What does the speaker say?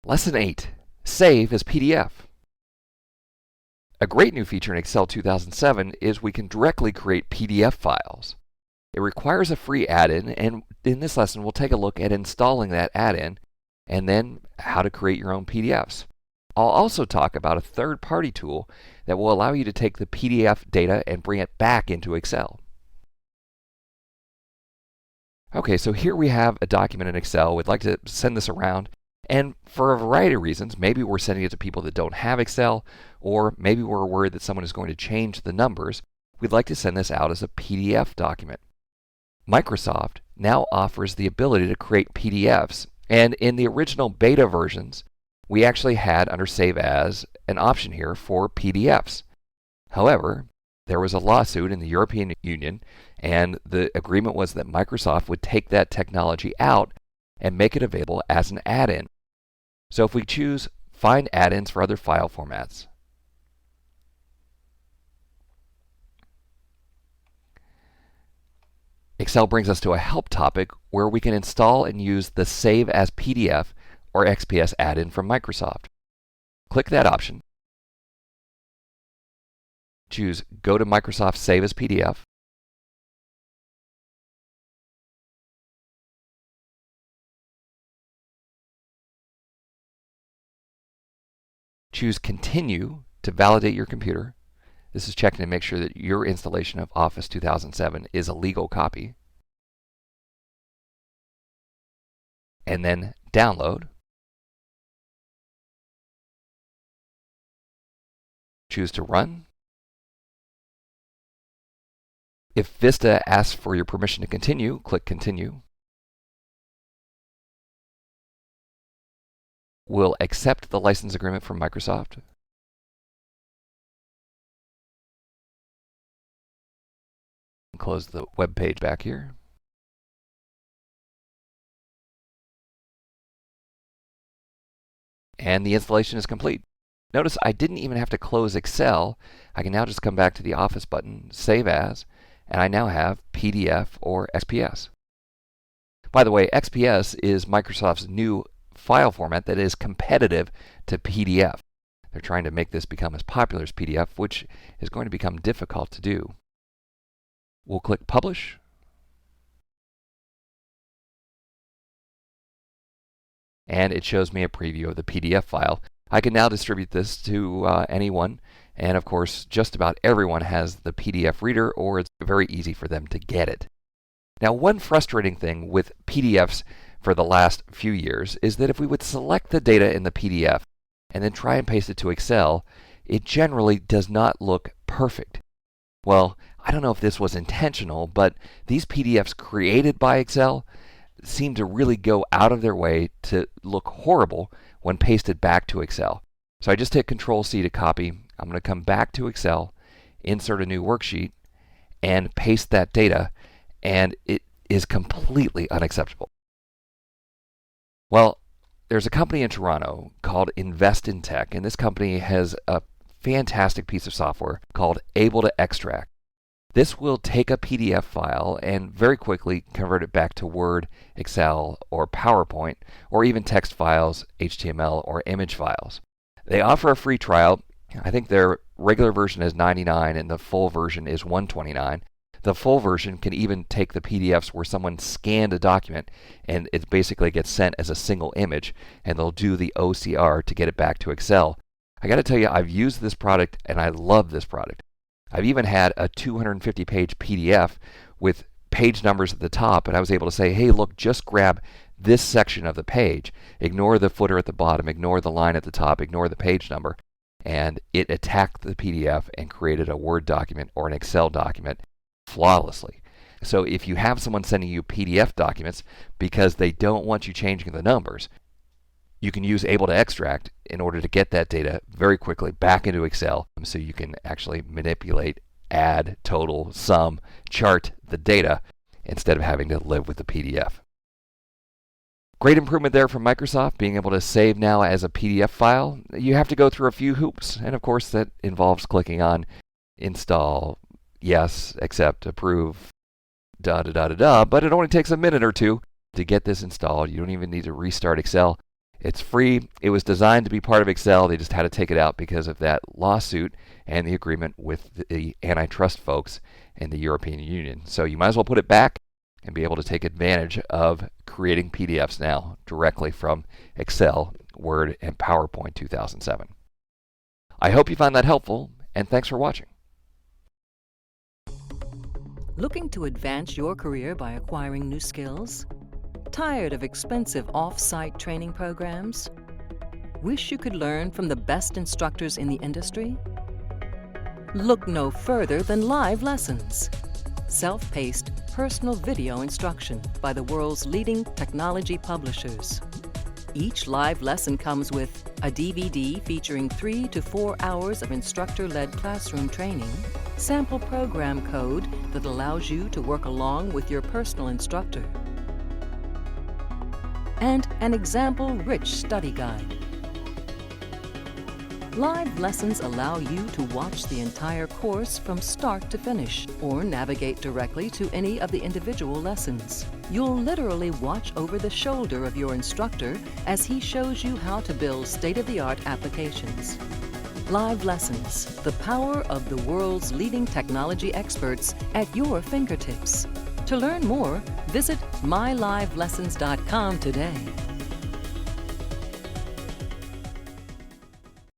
Lesson 8. Save as PDF. A great new feature in Excel 2007 is we can directly create PDF files. It requires a free add-in, and in this lesson we'll take a look at installing that add-in and then how to create your own PDFs. I'll also talk about a third-party tool that will allow you to take the PDF data and bring it back into Excel. Okay, so here we have a document in Excel. We'd like to send this around. And for a variety of reasons, maybe we're sending it to people that don't have Excel, or maybe we're worried that someone is going to change the numbers. We'd like to send this out as a PDF document. Microsoft now offers the ability to create PDFs, and in the original beta versions, we actually had under Save As an option here for PDFs. However, there was a lawsuit in the European Union, and the agreement was that Microsoft would take that technology out and make it available as an add-in. So if we choose Find Add-ins for other file formats, Excel brings us to a help topic where we can install and use the Save as PDF or XPS add-in from Microsoft. Click that option. Choose Go to Microsoft Save as PDF. Choose Continue to validate your computer. This is checking to make sure that your installation of Office 2007 is a legal copy. And then Download. Choose to run. If Vista asks for your permission to continue, click Continue. We'll accept the license agreement from Microsoft. Close the web page back here. And the installation is complete. Notice I didn't even have to close Excel. I can now just come back to the Office button, Save As, and I now have PDF or XPS. By the way, XPS is Microsoft's new file format that is competitive to PDF. They're trying to make this become as popular as PDF, which is going to become difficult to do. We'll click Publish. And it shows me a preview of the PDF file. I can now distribute this to anyone, and of course just about everyone has the PDF reader, or it's very easy for them to get it. Now, one frustrating thing with PDFs for the last few years is that if we would select the data in the PDF and then try and paste it to Excel, it generally does not look perfect. Well, I don't know if this was intentional, but these PDFs created by Excel seem to really go out of their way to look horrible when pasted back to Excel. So I just hit Control-C to copy. I'm going to come back to Excel, insert a new worksheet, and paste that data, and it is completely unacceptable. Well, there's a company in Toronto called Invest in Tech, and this company has a fantastic piece of software called Able to Extract. This will take a PDF file and very quickly convert it back to Word, Excel, or PowerPoint, or even text files, HTML, or image files. They offer a free trial. I think their regular version is $99 and the full version is $129. The full version can even take the PDFs where someone scanned a document and it basically gets sent as a single image, and they'll do the OCR to get it back to Excel. I got to tell you, I've used this product and I love this product. I've even had a 250-page PDF with page numbers at the top, and I was able to say, hey, look, just grab this section of the page. Ignore the footer at the bottom, ignore the line at the top, ignore the page number. And it attacked the PDF and created a Word document or an Excel document flawlessly. So if you have someone sending you PDF documents because they don't want you changing the numbers, you can use Able to Extract in order to get that data very quickly back into Excel so you can actually manipulate, add, total, sum, chart the data instead of having to live with the PDF. Great improvement there from Microsoft, being able to save now as a PDF file. You have to go through a few hoops, and of course that involves clicking on Install, Yes, Accept, Approve, but it only takes a minute or two to get this installed. You don't even need to restart Excel. It's free. It was designed to be part of Excel. They just had to take it out because of that lawsuit and the agreement with the antitrust folks in the European Union. So you might as well put it back and be able to take advantage of creating PDFs now directly from Excel, Word, and PowerPoint 2007. I hope you found that helpful, and thanks for watching. Looking to advance your career by acquiring new skills? Tired of expensive off-site training programs? Wish you could learn from the best instructors in the industry? Look no further than Live Lessons. Self-paced, personal video instruction by the world's leading technology publishers. Each live lesson comes with a DVD featuring 3 to 4 hours of instructor-led classroom training, sample program code that allows you to work along with your personal instructor, and an example-rich study guide. Live lessons allow you to watch the entire course from start to finish, or navigate directly to any of the individual lessons. You'll literally watch over the shoulder of your instructor as he shows you how to build state-of-the-art applications. Live Lessons, the power of the world's leading technology experts at your fingertips. To learn more, visit mylivelessons.com today.